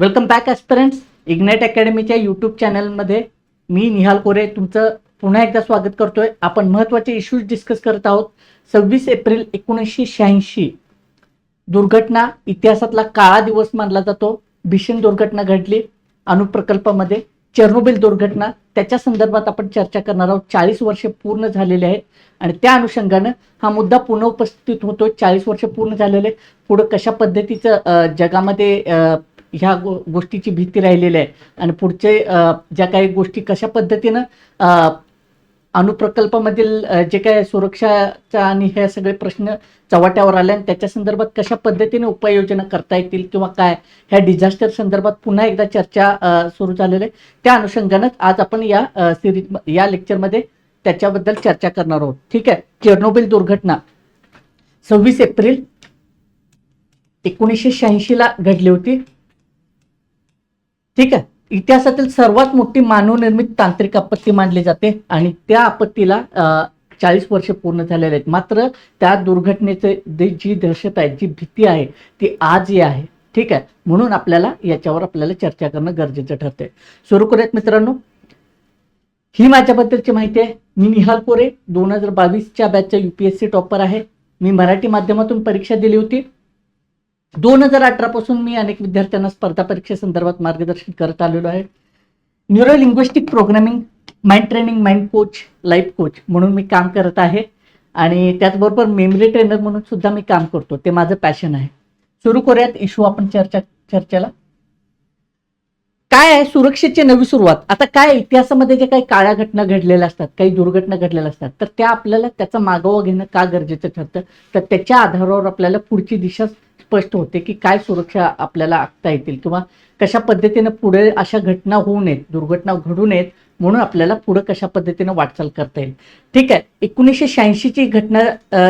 Welcome back aspirants. Ignite अकॅडमीच्या YouTube चॅनलमध्ये मी निहाल कोरे तुमचं पुन्हा एकदा स्वागत करतोय. आपण महत्त्वाचे इश्यूज डिस्कस करत आहोत. 26 एप्रिल 1986 दुर्घटना इतिहासातला काळा दिवस मानला जातो. भीषण दुर्घटना घडली अणुप्रकल्पामध्ये, चेर्नोबिल दुर्घटना. त्याच्या संदर्भात आपण चर्चा करणार आहोत. 40 वर्षे पूर्ण झालेले आहेत आणि त्या अनुषंगानं हा मुद्दा पुन्हा उपस्थित होतो. 40 वर्ष पूर्ण झालेले, पुढं कशा पद्धतीचं जगामध्ये ह्या गोष्टीची भीती राहिलेली आहे आणि पुढचे ज्या काही गोष्टी कशा पद्धतीनं अणुप्रकल्पामधील जे काय सुरक्षाचा आणि हे सगळे प्रश्न चव्हाट्यावर आले आणि त्याच्या संदर्भात कशा पद्धतीने उपाययोजना करता येतील किंवा काय ह्या डिझास्टर संदर्भात पुन्हा एकदा चर्चा सुरू झालेली आहे. त्या अनुषंगानंच आज आपण या लेक्चरमध्ये त्याच्याबद्दल चर्चा करणार आहोत. ठीक आहे. चेर्नोबिल दुर्घटना 26 एप्रिल 1986 ला घडली होती. ठीक आहे. इतिहासातील सर्वात मोठी मानवनिर्मित तांत्रिक आपत्ती मानली जाते आणि त्या आपत्तीला 40 वर्ष पूर्ण झालेले आहेत. मात्र त्या दुर्घटनेचे जी दहशत आहे, जी भीती आहे, ती आजही आहे. ठीक आहे. म्हणून याच्यावर आपल्याला चर्चा करणं गरजेचं ठरते. सुरू करूयात मित्रांनो. ही माझ्याबद्दलची माहिती आहे. मी निहाल कोरे 2022च्या बॅचचा UPSC टॉपर आहे. मी मराठी माध्यमातून परीक्षा दिली होती. 2018 पासून मी अनेक विद्यार्थ्यांना स्पर्धा परीक्षेसंदर्भात मार्गदर्शन करत आलेलो आहे. Neuro linguistic programming, mind training, mind coach, life coach म्हणून मी काम करत आहे आणि त्याचबरोबर मेमरी ट्रेनर म्हणून सुद्धा मी काम करतो. ते माझं पॅशन आहे. सुरू करूयात इश्यू आपण चर्चेला. काय आहे सुरक्षेची नवी सुरुवात. आता काय इतिहासामध्ये जे काही काळ्या घटना घडलेल्या असतात, काही दुर्घटना घडलेल्या असतात, तर त्या आपल्याला त्याचा मागोवा घेणं का गरजेचं ठरतं. तर त्याच्या आधारावर आपल्याला पुढची दिशा स्पष्ट होते की काय सुरक्षा आपल्याला आखता येतील किंवा कशा पद्धतीने पुढे अशा घटना होऊ नयेत, दुर्घटना घडू नयेत, म्हणून आपल्याला पुढे कशा पद्धतीने वाटचाल करता येईल. ठीक आहे. 1986ची घटना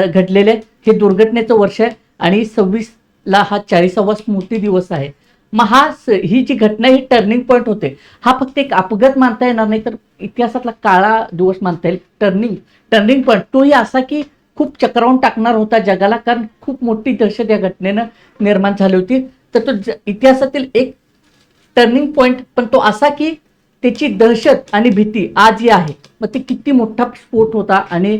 घडलेले हे दुर्घटनेचं वर्ष आहे आणि 26ला हा 40वा स्मृती दिवस आहे. मग ही जी घटना ही टर्निंग पॉईंट होते. हा फक्त एक अपघात मानता येणार नाही, तर इतिहासातला काळा दिवस मानता येईल. टर्निंग पॉईंट तोही असा की खूप चक्रावून टाकणार होता जगाला, कारण खूप मोठी दहशत या घटनेनं निर्माण झाली होती. तर तो इतिहासातील एक टर्निंग पॉईंट, पण तो असा की त्याची दहशत आणि भीती आजही आहे. मग ते किती मोठा स्फोट होता आणि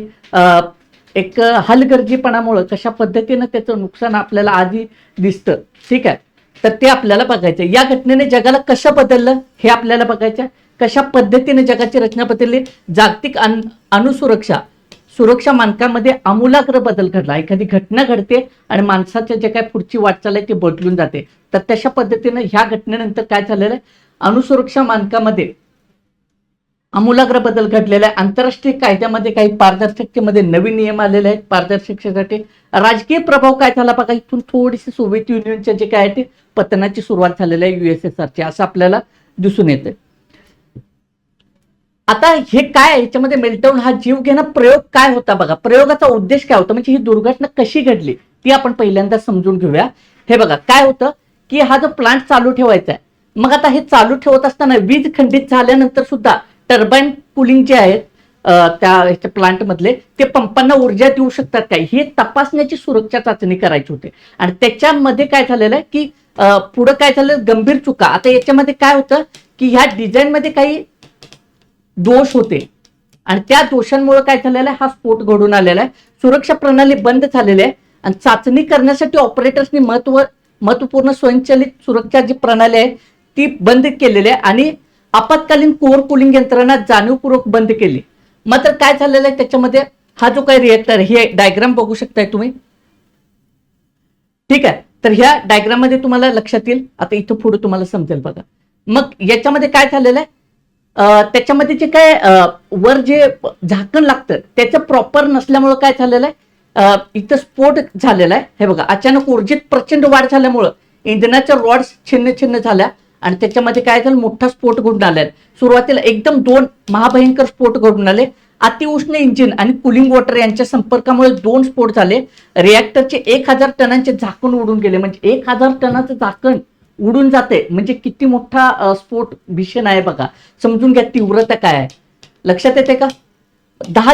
एक हलगर्जीपणामुळे कशा पद्धतीनं त्याचं नुकसान आपल्याला आजही दिसतं. ठीक आहे. तर ते आपल्याला बघायचं. या घटनेने जगाला कसं बदललं हे आपल्याला बघायचं. कशा पद्धतीने जगाची रचना बदलली. जागतिक सुरक्षा मानकांमध्ये आमूलाग्र बदल घडला. एखादी घटना घडते आणि माणसाच्या जे काय पुढची वाटचाल आहे ती बदलून जाते. तर तशा पद्धतीनं ह्या घटनेनंतर काय झालेलं आहे, अणुसुरक्षा मानकामध्ये आमूलाग्र बदल घडलेला आहे. आंतरराष्ट्रीय कायद्यामध्ये काही पारदर्शकतेमध्ये नवीन नियम आलेले आहेत. पारदर्शकतेसाठी राजकीय प्रभाव काय झाला बघा. इथून थोडीशी सोव्हिएत युनियनचे जे काय आहे ते पतनाची सुरुवात झालेली आहे USSRची, असं आपल्याला दिसून येतं. आता हे काय याच्यामध्ये मेल्टडाऊन, हा जीव घेणं प्रयोग काय होता बघा. प्रयोगाचा उद्देश काय होता, म्हणजे ही दुर्घटना कशी घडली ती आपण पहिल्यांदा समजून घेऊया. हे बघा काय होतं की हा जो प्लांट चालू ठेवायचा आहे, मग आता हे चालू ठेवत असताना वीज खंडित झाल्यानंतर सुद्धा टर्बाईन कुलिंग जे आहेत त्या ह्याच्या प्लांटमधले, ते पंपांना ऊर्जा देऊ शकतात काय, हे तपासण्याची सुरक्षा चाचणी करायची होती. आणि त्याच्यामध्ये काय झालेलं आहे की पुढं काय झालं, गंभीर चुका. आता याच्यामध्ये काय होतं की ह्या डिझाईनमध्ये काही दोष होते आणि त्या दोषांमुळे काय झालेलं आहे, हा स्फोट घडून आलेला आहे. सुरक्षा प्रणाली बंद झालेली आहे आणि चाचणी करण्यासाठी ऑपरेटर्सनी महत्वपूर्ण स्वयंचलित सुरक्षा जी प्रणाली आहे ती बंद केलेली आहे आणि आपत्कालीन कोअर कुलिंग यंत्रणा जाणीवपूर्वक बंद केली. मात्र काय झालेलं आहे त्याच्यामध्ये, हा जो काही रिएक्टर, हे डायग्राम बघू शकताय तुम्ही. ठीक आहे. तर ह्या डायग्राम मध्ये तुम्हाला लक्षात येईल. आता इथं पुढे तुम्हाला समजेल बघा. मग याच्यामध्ये काय झालेलं आहे, त्याच्यामध्ये जे काय वर जे झाकण लागतं त्याचं प्रॉपर नसल्यामुळं काय झालेलं आहे, इथं स्फोट झालेला आहे. हे बघा, अचानक ऊर्जेत प्रचंड वाढ झाल्यामुळं इंधनाच्या रॉड्स छिन्न झाल्या आणि त्याच्यामध्ये काय झालं, मोठा स्फोट घडून आला. सुरुवातीला एकदम 2 महाभयंकर स्फोट घडून आले. अतिउष्ण इंजिन आणि कुलिंग वॉटर यांच्या संपर्कामुळे 2 स्फोट झाले. रिॲक्टरचे 1000 टनांचे झाकण उडून गेले. म्हणजे 1000 टनाचं झाकण उडून जाते म्हणजे किती मोठा स्फोट भीषण आहे बघा. समजून घ्या तीव्रता काय आहे. लक्षात येते का. 10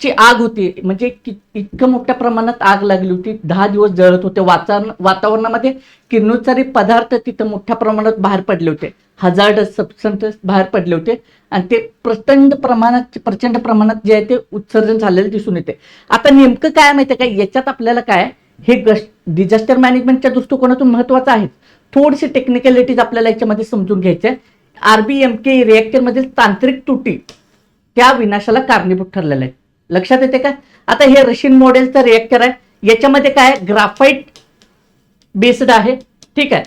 ची आग होती, म्हणजे इतकं मोठ्या प्रमाणात आग लागली होती, 10 दिवस जळत होते. वातावरणामध्ये किरणोत्सारी पदार्थ तिथं मोठ्या प्रमाणात बाहेर पडले होते, हजार्डस सबस्टन्सेस बाहेर पडले होते आणि ते प्रचंड प्रमाणात जे आहे ते उत्सर्जन झालेलं दिसून येते. आता नेमकं काय माहितीये का याच्यात आपल्याला काय, हे डिझास्टर मॅनेजमेंटच्या दृष्टिकोनातून महत्वाचं आहे. थोडीशी टेक्निकॅलिटीज आपल्याला याच्यामध्ये समजून घ्यायचे. RBMK रिएक्टर मधील तांत्रिक त्रुटी त्या विनाशाला कारणीभूत ठरलेल्या आहेत. लक्षात येते का? आता हे रशियन मॉडेलचं रिएक्टर आहे, याच्यामध्ये काय ग्राफाईट बेस्ड आहे, ठीक आहे,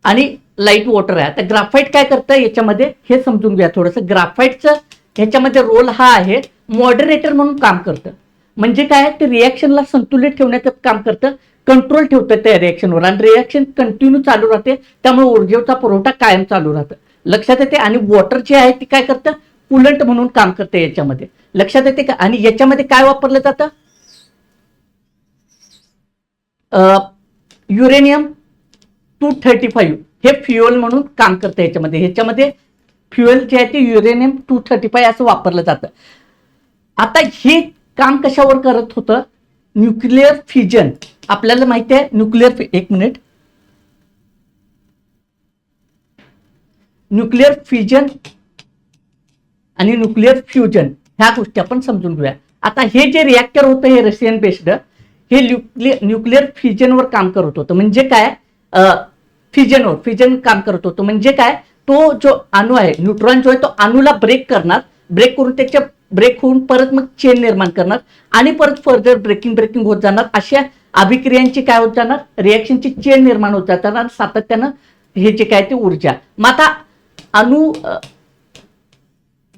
आणि लाईट वॉटर आहे. आता ग्राफाईट काय करतं याच्यामध्ये हे समजून घ्या थोडंसं. ग्राफाईटचं ह्याच्यामध्ये रोल हा आहे, मॉडरेटर म्हणून काम करतं. म्हणजे काय, ते रिएक्शनला संतुलित ठेवण्याचं काम करतं, कंट्रोल ठेवतं त्या रिएक्शनवर, आणि रिएक्शन कंटिन्यू चालू राहते, त्यामुळे ऊर्जेचा पुरवठा कायम चालू राहतं. लक्षात येते? आणि वॉटर जे आहे ती काय करतं, कूलंट म्हणून काम करते याच्यामध्ये. लक्षात येते का? आणि याच्यामध्ये काय वापरलं जातं, युरेनियम 235 हे फ्युएल म्हणून काम करतं ह्याच्यामध्ये फ्युएल जे आहे ते युरेनियम 235 असं वापरलं जातं. आता हे काम कशावर करत होतं, न्यूक्लिअर फ्युजन. आपल्याला माहिती आहे न्यूक्लिअर फ्युजन आणि न्यूक्लिअर फ्युजन ह्या गोष्टी आपण समजून घेऊया. आता हे जे रिएक्टर होतं हे रशियन बेस्ड, हे न्यूक्लिअर फ्युजनवर काम करत होतं. म्हणजे काय, फ्युजन काम करत होतं. म्हणजे काय, तो जो अणू आहे, न्यूट्रॉन जो आहे तो अणूला ब्रेक करून त्याच्या ब्रेक होऊन परत मग चेन निर्माण करणार आणि परत फर्दर ब्रेकिंग होत जाणार. अशा अभिक्रियांची काय होत जाणार, रिएक्शनची चेन निर्माण होत जातात आणि सातत्यानं हे जे काय ते ऊर्जा. मग आता अणू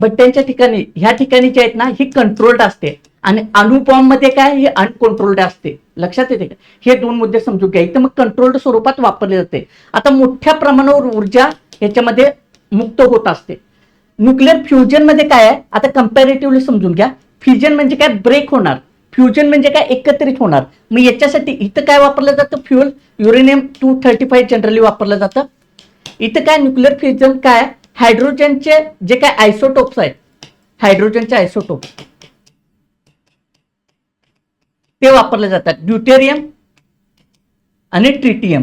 भट्ट्यांच्या ठिकाणी ह्या ठिकाणी जे आहेत ना ही कंट्रोल्ड असते, आणि अणुबॉम्ब मध्ये काय हे अनकंट्रोल्ड असते. लक्षात येते का? हे दोन मुद्दे समजून घ्या. इथं मग कंट्रोल्ड स्वरूपात वापरले जाते. आता मोठ्या प्रमाणावर ऊर्जा याच्यामध्ये मुक्त होत असते. न्यूक्लिअर फ्युजन मध्ये काय आहे, आता कम्पॅरेटिव्हली समजून घ्या. फ्युजन म्हणजे काय, ब्रेक होणार, फ्युजन म्हणजे काय, एकत्रित होणार. मग याच्यासाठी इथं काय वापरलं जातं, फ्युएल युरेनियम 235 जनरली वापरलं जातं. इथं काय न्यूक्लिअर फ्युजन काय, हायड्रोजनचे जे काय आयसोटोप्स आहेत, हायड्रोजनचे आयसोटोप ते वापरले जातात. ड्यूटेरियम आणि ट्रिटियम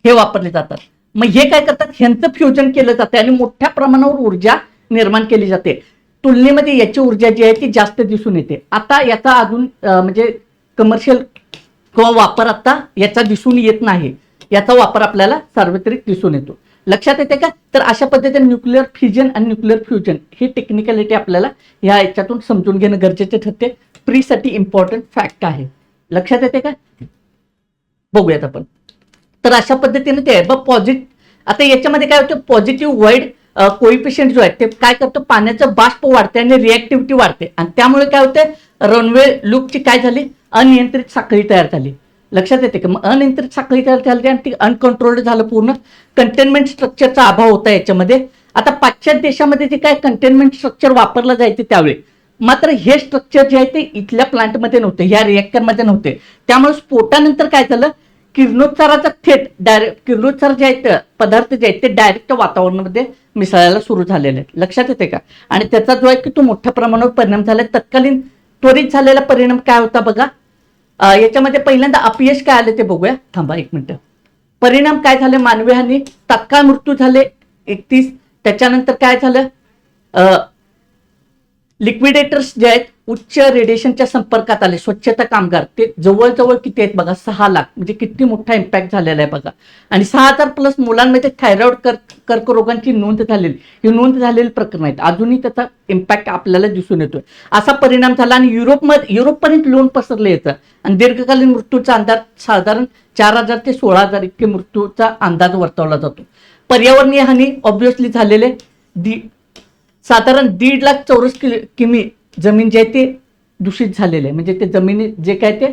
हे वापरले जातात. मग हे काय करतात, ह्यांचं फ्युजन केलं जातं आणि मोठ्या प्रमाणावर ऊर्जा निर्माण केली जाते. तुलनेमध्ये याची ऊर्जा जी आहे ती जास्त दिसून येते. आता याचा अजून म्हणजे कमर्शियल किंवा वापर आता याचा दिसून येत नाही, याचा वापर आपल्याला सार्वत्रिक दिसून येतो. लक्षात येते का? तर अशा पद्धतीने न्यूक्लिअर फ्युजन आणि न्यूक्लिअर फ्युजन ही टेक्निकॅलिटी आपल्याला या याच्यातून समजून घेणं गरजेचे ठरते. प्रीसाठी इम्पॉर्टंट फॅक्ट आहे. लक्षात येते का? बघूयात आपण. तर अशा पद्धतीने ते आहे. आता याच्यामध्ये काय होतं, पॉझिटिव्ह वॉइड कोइफिशियंट जो आहे ते काय करतो, पाण्याचं बाष्प वाढते आणि रिएक्टिव्हिटी वाढते, आणि त्यामुळे काय होते, रनवे लूपची काय झाली, अनियंत्रित साखळी तयार झाली. लक्षात येते का? मग अनियंत्रित साखळी तयार झाली आणि ती अनकंट्रोल्ड झालं पूर्ण. कंटेनमेंट स्ट्रक्चरचा अभाव होता याच्यामध्ये. आता पाश्चात्य देशामध्ये जे काय कंटेनमेंट स्ट्रक्चर वापरलं जायचे त्यावेळी, मात्र हे स्ट्रक्चर जे आहे ते इथल्या प्लांटमध्ये नव्हते, ह्या रिएक्टरमध्ये नव्हते. त्यामुळे स्फोटानंतर काय झालं, किरणोत्साराचा किरणोत्सार जे आहेत पदार्थ जे आहेत ते डायरेक्ट वातावरणामध्ये मिसळायला सुरू झालेले आहेत. लक्षात येते का? आणि त्याचा जो आहे की तो मोठ्या प्रमाणावर परिणाम झाला. तत्कालीन त्वरित झालेला परिणाम काय होता बघा. याच्यामध्ये पहिल्यांदा अपयश काय आले ते बघूया. थांबा एक मिनिट. परिणाम काय झाले, मानवी हानी, तात्काळ मृत्यू झाले 31. त्याच्यानंतर काय झालं, लिक्विडेटर्स जे आहेत उच्च रेडिएशनच्या संपर्कात आले. स्वच्छता कामगार ते जवळजवळ किती आहेत बघा, 6 लाख. म्हणजे किती मोठा इम्पॅक्ट झालेला आहे बघा. आणि 6000 प्लस मुलांमध्ये थायरॉइड कर्करोगांची नोंद झालेली प्रकरण आहेत. अजूनही त्याचा इम्पॅक्ट आपल्याला दिसून येतोय. असा परिणाम झाला आणि युरोपपर्यंत लोन पसरले येतं. आणि दीर्घकालीन मृत्यूचा अंदाज साधारण 4000 ते 16000 इतके मृत्यूचा अंदाज वर्तवला जातो. पर्यावरणीय हानी ऑब्व्हियसली झालेले, साधारण 1.5 लाख चौरस किमी जमीन जे आहे ते दूषित झालेले आहे. म्हणजे ते जमिनी जे काय ते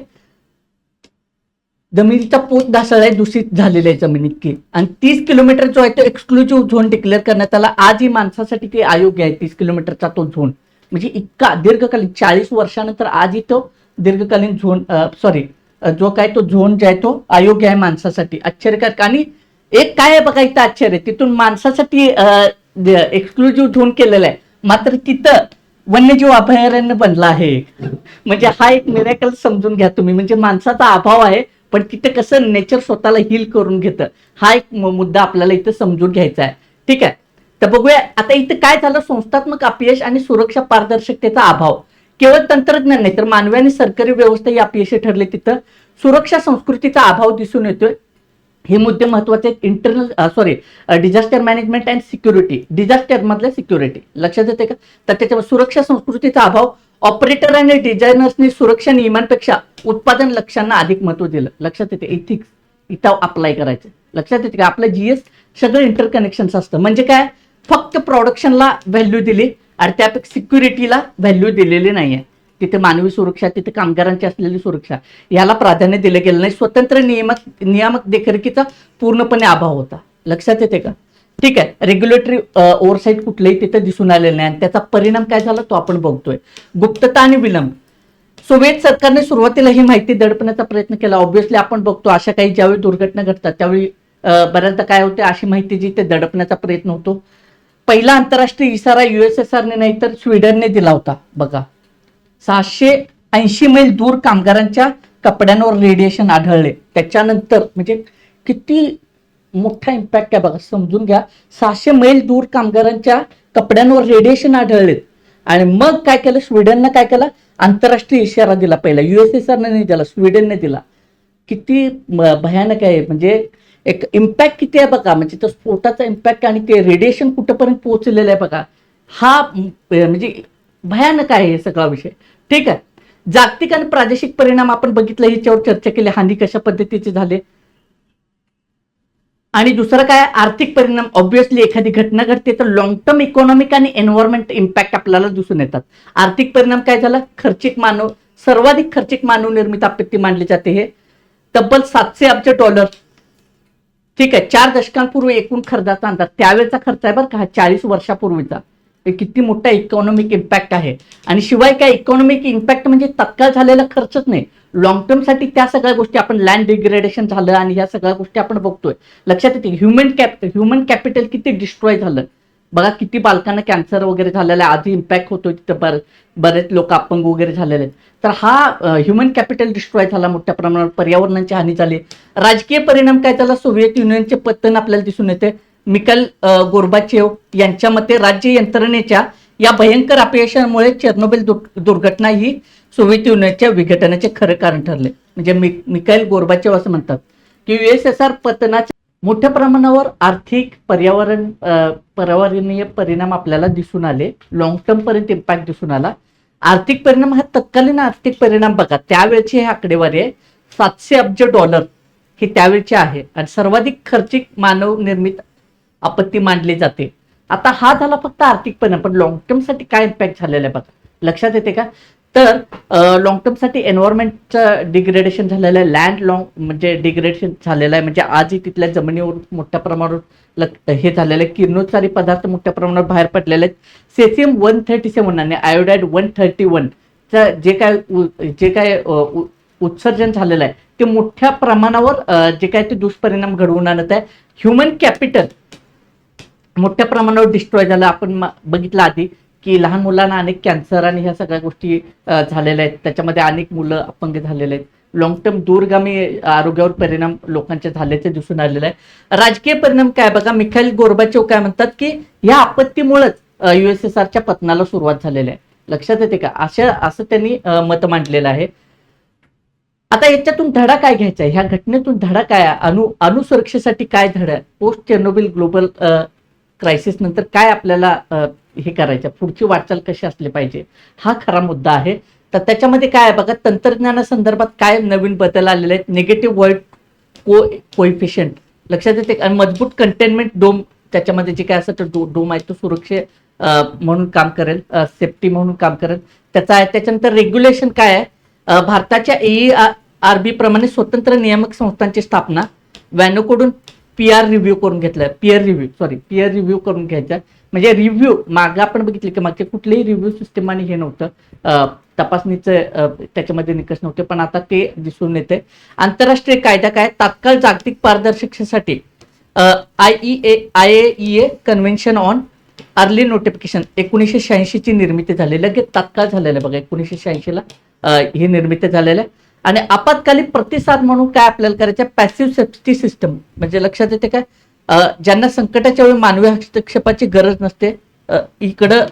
जमिनीचा पोत ढासळ आहे, दूषित झालेले आहे जमीन इतकी. आणि 30 किलोमीटर जो आहे तो एक्सक्लुझिव्ह झोन डिक्लेअर करण्यात आला. आजही माणसासाठी ते अयोग्य आहे 30 किलोमीटरचा तो झोन. म्हणजे इतका दीर्घकालीन 40 वर्षानंतर आजही तो दीर्घकालीन झोन जो काय तो झोन जे आहे तो अयोग्य आहे माणसासाठी. आश्चर्यकारक. आणि एक काय आहे बघा इथं आश्चर्य, तिथून माणसासाठी एक्सक्लुझिव्ह झोन केलेला आहे, मात्र तिथं वन्यजीव अभयारण्य बनला आहे. म्हणजे हा एक मिरॅकल समजून घ्या तुम्ही. म्हणजे माणसाचा अभाव आहे, पण तिथे कसं नेचर स्वतःला हील करून घेतं, हा एक मुद्दा आपल्याला इथं समजून घ्यायचा आहे. ठीक आहे, तर बघूया आता इथं काय झालं. संस्थात्मक अपयश आणि सुरक्षा पारदर्शकतेचा अभाव. केवळ तंत्रज्ञान नाही तर मानवी आणि सरकारी व्यवस्था ही अपयशी ठरली. तिथं सुरक्षा संस्कृतीचा अभाव दिसून येतोय. हे मुद्दे महत्वाचे आहेत. Disaster management and security, disaster मधल्या सिक्युरिटी लक्षात येते का. तर त्याच्यावर सुरक्षा संस्कृतीचा अभाव. ऑपरेटर आणि डिझायनर्सनी सुरक्षा नियमांपेक्षा उत्पादन लक्ष्यांना अधिक महत्व दिलं. लक्षात येते. इथिक्स इथं अप्लाय करायचं. लक्षात येते का. आपलं जीएस सगळं इंटरकनेक्शन असतं. म्हणजे काय, फक्त प्रोडक्शनला व्हॅल्यू दिली आणि त्यापेक्षा सिक्युरिटीला व्हॅल्यू दिलेली नाहीये. तिथे मानवी सुरक्षा, तिथे कामगारांची असलेली सुरक्षा याला प्राधान्य दिलं गेलं नाही. स्वतंत्र नियामक देखरेखीचा पूर्णपणे अभाव होता. लक्षात येते का. ठीक आहे, रेग्युलेटरी ओव्हरसाईट कुठलंही तिथे दिसून आलेलं नाही आणि त्याचा परिणाम काय झाला तो आपण बघतोय. गुप्तता आणि विलंब. सोव्हिएत सरकारने सुरुवातीला ही माहिती दडपण्याचा प्रयत्न केला. ऑब्व्हियसली आपण बघतो अशा काही ज्यावेळी दुर्घटना घडतात त्यावेळी बऱ्याचदा काय होते, अशी माहिती जी ते दडपण्याचा प्रयत्न होतो. पहिला आंतरराष्ट्रीय इशारा USSRने नाही तर स्वीडनने दिला होता. बघा, 680 मैल दूर कामगारांच्या कपड्यांवर रेडिएशन आढळले. त्याच्यानंतर म्हणजे किती मोठा इम्पॅक्ट आहे बघा, समजून घ्या. 600 मैल दूर कामगारांच्या कपड्यांवर रेडिएशन आढळलेत आणि मग काय केलं, स्वीडननं काय केलं, आंतरराष्ट्रीय इशारा दिला. पहिला USSRने नाही दिला, स्वीडनने दिला. किती भयानक आहे. म्हणजे एक इम्पॅक्ट किती आहे बघा. म्हणजे तो स्फोटाचा इम्पॅक्ट आणि ते रेडिएशन कुठंपर्यंत पोहोचलेलं आहे बघा. हा म्हणजे भयानक आहे हे सगळा विषय. ठीक आहे, जागतिक आणि प्रादेशिक परिणाम आपण बघितलं, ह्याच्यावर चर्चा केली. हानी कशा पद्धतीचे झाले. आणि दुसरं काय, आर्थिक परिणाम. ऑब्व्हियसली एखादी घटना घडते तर लॉंग टर्म इकॉनॉमिक आणि एन्व्हायरमेंट इम्पॅक्ट आपल्याला दिसून येतात. आर्थिक परिणाम काय झाला, सर्वाधिक खर्चिक मानव निर्मित आपत्ती मानली जाते. हे तब्बल 700 अब्ज डॉलर. ठीक आहे, 4 दशकांपूर्वी एकूण खर्चाचा अंदाज. त्यावेळेचा खर्च आहे बरं का, 40 वर्षापूर्वीचा. किती मोठा इकॉनॉमिक इम्पॅक्ट आहे. आणि शिवाय काय, इकॉनॉमिक इम्पॅक्ट म्हणजे तत्काळ झालेला खर्चच नाही, लॉंग टर्म साठी त्या सगळ्या गोष्टी. आपण लँड डिग्रेडेशन झालं आणि ह्या सगळ्या गोष्टी आपण बघतोय. लक्षात येते. ह्युमन कॅपिटल किती डिस्ट्रॉय झालं बघा. किती बालकांना कॅन्सर वगैरे झालेला आहे, आधी इम्पॅक्ट होतोय तिथं. बरेच लोक अपंग वगैरे झालेले आहेत. तर हा ह्युमन कॅपिटल डिस्ट्रॉय झाला मोठ्या प्रमाणावर. पर्यावरणाची हानी झाली. राजकीय परिणाम काय झाला, सोव्हिएत युनियनचे पतन आपल्याला दिसून येते. मिखाईल गोर्बाचेव यांच्या मते राज्य यंत्रणेच्या या भयंकर अपयशामुळे चेर्नोबिल दुर्घटना ही सोव्हिएत युनियनच्या विघटनाचे खरे कारण ठरले. म्हणजे मिखाईल गोर्बाचेव असं म्हणतात की USSR पतनाच्या मोठ्या प्रमाणावर आर्थिक पर्यावरणीय परिणाम आपल्याला दिसून आले. लॉंग टर्म पर्यंत इम्पॅक्ट दिसून आला. आर्थिक परिणाम हा तत्कालीन आर्थिक परिणाम बघा, त्यावेळेची हे आकडेवारी आहे. 700 अब्ज डॉलर हे त्यावेळेचे आहे आणि सर्वाधिक खर्चिक मानव निर्मित आपत्ती मानली जाते. आता हा झाला फक्त आर्थिक परिणाम, पण लॉंग टर्म साठी काय इम्पॅक्ट झालेला आहे बघा. लक्षात येते का. तर लॉंग टर्म साठी एन्व्हायरमेंटचं डिग्रेडेशन झालेलं आहे. लँड म्हणजे डिग्रेडेशन झालेलं आहे. म्हणजे आजही तिथल्या जमिनीवर मोठ्या प्रमाणावर हे झालेलं आहे. किरणोत्सारी पदार्थ मोठ्या प्रमाणावर बाहेर पडलेले आहेत. सेसियम 137 आणि आयोडाईड 131 जे काय उत्सर्जन झालेलं आहे ते मोठ्या प्रमाणावर जे काय ते दुष्परिणाम घडवून आणत आहे. ह्युमन कॅपिटल मोठ्या प्रमाणावर डिस्ट्रॉय झालं. आपण बघितलं आधी की लहान मुलांना अनेक कॅन्सर आणि ह्या सगळ्या गोष्टी झालेल्या आहेत. त्याच्यामध्ये अनेक मुलं अपंग झालेले आहेत. लॉंग टर्म दूरगामी आरोग्यावर परिणाम लोकांचे झाल्याचे दिसून आलेलं आहे. राजकीय परिणाम काय बघा, मिखाईल गोर्बाचेव काय म्हणतात की या आपत्तीमुळेच USSRच्या पतनाला सुरुवात झालेली आहे. लक्षात येते का. असं त्यांनी मत मांडलेलं आहे. आता याच्यातून धडा काय घ्यायचा आहे, ह्या घटनेतून धडा काय आहे, अणुसुरक्षेसाठी काय धडा आहे, पोस्ट चेर्नोबिल ग्लोबल क्रायसिस नंतर काय आपल्याला हे करायचं, पुढची वाटचाल कशी असली पाहिजे, हा खरा मुद्दा आहे. तर त्याच्यामध्ये काय आहे बघा, तंत्रज्ञानासंदर्भात काय नवीन बदल आलेले आहेत. निगेटिव्ह वर्ल्ड कोएफिशियंट लक्षात येते. आणि मजबूत कंटेनमेंट डोम, त्याच्यामध्ये जे काय असं डोम आहे तो सुरक्षे म्हणून काम करेल, सेफ्टी म्हणून काम करेल त्याचा आहे. त्याच्यानंतर रेग्युलेशन काय आहे, भारताच्या AERB प्रमाणे स्वतंत्र नियामक संस्थांची स्थापना, वॅनोकडून पीआर रिव्ह्यू करून घेतलाय, पीअर रिव्ह्यू करून घ्यायचा. म्हणजे रिव्ह्यू मागे आपण बघितले की मागचे कुठलेही रिव्ह्यू सिस्टम आणि हे नव्हतं, तपाईँचं त्याच्यामध्ये निकष नव्हते, पण आता ते दिसून येते. आंतरराष्ट्रीय कायदा काय, तात्काळ जागतिक पारदर्शकतेसाठी IAEA convention on early notification 1986 ची निर्मिती झाली, लगेच तात्काळ झालेलं आहे बघा 1986 ला ही निर्मिती झालेलं आहे. आणि आपत्कालीन प्रतिसाद म्हणून काय आपल्याला करायचं, पॅसिव्ह सेफ्टी सिस्टम, म्हणजे लक्षात येते काय, ज्यांना संकटाच्या वेळी मानवी हस्तक्षेपाची गरज नसते, इकडं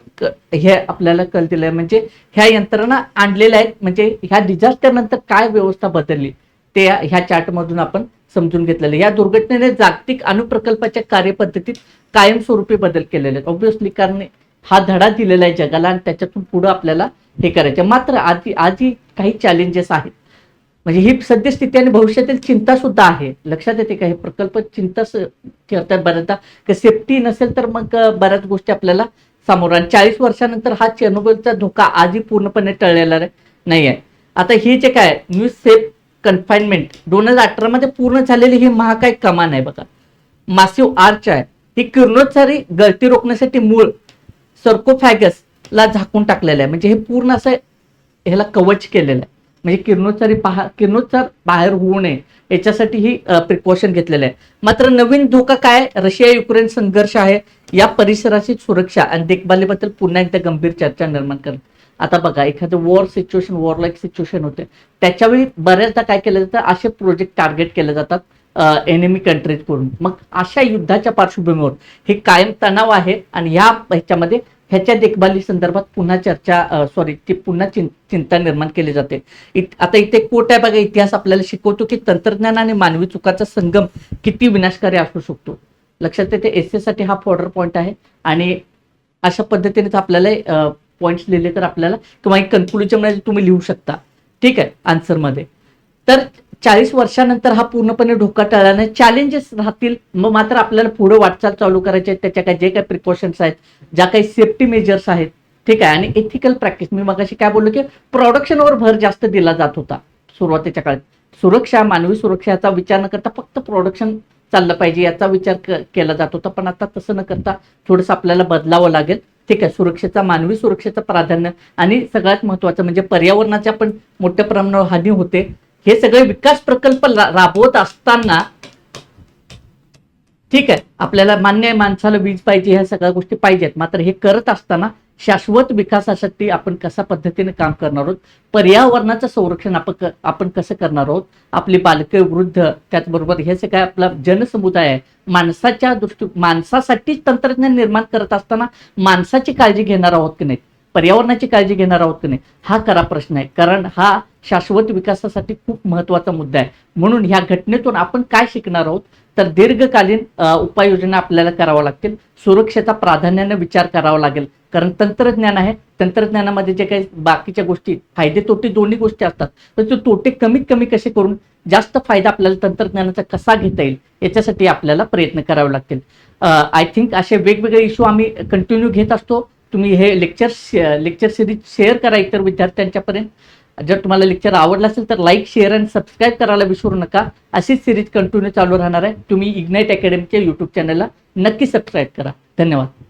हे आपल्याला कल दिलंय, म्हणजे ह्या यंत्रणा आणलेल्या आहेत. म्हणजे ह्या डिझास्टर नंतर काय व्यवस्था बदलली ते ह्या चार्टमधून आपण समजून घेतलेलं. या दुर्घटनेने जागतिक अणुप्रकल्पाच्या कार्यपद्धतीत कायमस्वरूपी बदल केलेले आहेत ऑब्व्हियसली, कारण हा धडा दिलेला आहे जगाला आणि त्याच्यातून पुढे आपल्याला हे करायचं. मात्र आधी काही चॅलेंजेस आहेत, म्हणजे ही सद्यस्थिती आणि भविष्यातील चिंता सुद्धा आहे. लक्षात येते का, हे प्रकल्प चिंता करतात बऱ्याचदा, की सेफ्टी नसेल तर मग बऱ्याच गोष्टी आपल्याला सामोरं. आणि 40 वर्षानंतर हा चेर्नोबिलचा धोका आजही पूर्णपणे टळलेला नाही आहे. आता ही जे काय न्यू सेफ कन्फाइनमेंट 2018 मध्ये पूर्ण झालेली ही महाकाय कमान आहे बघा, मासिव आर्च आहे. ही किरणोत्सारी गळती रोखण्यासाठी मूळ सर्कोफॅगस ला झाकून टाकलेलं आहे, म्हणजे हे पूर्ण असं ह्याला कवच केलेलं आहे. म्हणजे किरणोत्सार बाहेर होऊ नये याच्यासाठी ही प्रिकॉशन घेतलेलं आहे. मात्र नवीन धोका काय, रशिया युक्रेन संघर्ष आहे. या परिसराची सुरक्षा आणि देखभालीबद्दल पुन्हा एकदा गंभीर चर्चा निर्माण करत. आता बघा, एखादं वॉर सिच्युएशन, वॉरलाईक सिच्युएशन होते, त्याच्यावेळी बऱ्याचदा काय केलं जातं, असे प्रोजेक्ट टार्गेट केले जातात एनिमी कंट्रीज करून. मग अशा युद्धाच्या पार्श्वभूमीवर हे कायम तणाव आहे आणि ह्याच्यामध्ये ह्याच्या देखभाली संदर्भात पुन्हा पुन्हा चिंता निर्माण केली जाते. आता इथे कोट आहे बघा, इतिहास आपल्याला शिकवतो की तंत्रज्ञान आणि मानवी चुकाचा संगम किती विनाशकारी असू शकतो. लक्षात येते, एसए साठी हा फॉर्डर पॉईंट आहे आणि अशा पद्धतीने आपल्याला पॉईंट्स लिहिले तर आपल्याला किंवा एक कन्क्लुजन मध्ये तुम्ही लिहू शकता, ठीक आहे, आन्सरमध्ये. तर 40 वर्षानंतर हा पूर्णपणे धोका टळला नाही, चॅलेंजेस राहतील. मग मात्र आपल्याला पुढे वाटचाल चालू करायची आहे, त्याच्या काय जे काही प्रिकॉशन्स आहेत, ज्या काही सेफ्टी मेजर्स आहेत, ठीक आहे. आणि एथिकल प्रॅक्टिस, मी मगाशी काय बोललो की प्रोडक्शनवर भर जास्त दिला जात होता सुरुवातीच्या काळात. सुरक्षा, मानवी सुरक्षा याचा विचार न करता फक्त प्रोडक्शन चाललं पाहिजे याचा विचार केला जात होता. पण आता तसं न करता थोडंसं आपल्याला बदलावं लागेल, ठीक आहे. सुरक्षेचा, मानवी सुरक्षेचं प्राधान्य आणि सगळ्यात महत्वाचं म्हणजे पर्यावरणाच्या पण मोठ्या प्रमाणावर हानी होते. हे सगळे विकास प्रकल्प राबवत असताना, ठीक आहे, आपल्याला मान्य आहे माणसाला वीज पाहिजे, ह्या सगळ्या गोष्टी पाहिजेत. मात्र हे करत असताना शाश्वत विकासासाठी आपण कशा पद्धतीने काम करणार आहोत, पर्यावरणाचं संरक्षण आपण कसं करणार आहोत, आपली बालके, वृद्ध, त्याचबरोबर हे सगळं आपला जनसमुदाय आहे, माणसासाठी तंत्रज्ञान निर्माण करत असताना माणसाची काळजी घेणार आहोत की नाही, पर्यावरणाची काळजी घेणार आहोत की नाही, हा खरा प्रश्न आहे. कारण हा शाश्वत विकासासाठी खूप महत्वाचा मुद्दा आहे. म्हणून ह्या घटनेतून आपण काय शिकणार आहोत, तर दीर्घकालीन उपाययोजना आपल्याला कराव्या लागतील, सुरक्षेचा प्राधान्याने विचार करावा लागेल. कारण तंत्रज्ञान आहे, तंत्रज्ञानामध्ये जे काही बाकीच्या गोष्टी, फायदे तोटे दोन्ही गोष्टी असतात, तर ते तोटे कमीत कमी कसे करून जास्त फायदा आपल्याला तंत्रज्ञानाचा कसा घेता येईल याच्यासाठी आपल्याला प्रयत्न करावे लागतील. आय थिंक असे वेगवेगळे इश्यू आम्ही कंटिन्यू घेत असतो. तुम्ही हे लेक्चर सिरीज शेअर करा इतर विद्यार्थ्यांच्यापर्यंत. जर तुम्हाला लेक्चर आवडला असेल तर लाईक, शेअर आणि सबस्क्राईब करायला विसरू नका. अशीच सिरीज कंटिन्यू चालू राहणार आहे. तुम्ही इग्नाइट अकॅडमीच्या यूट्यूब चॅनलला नक्की सबस्क्राईब करा. धन्यवाद.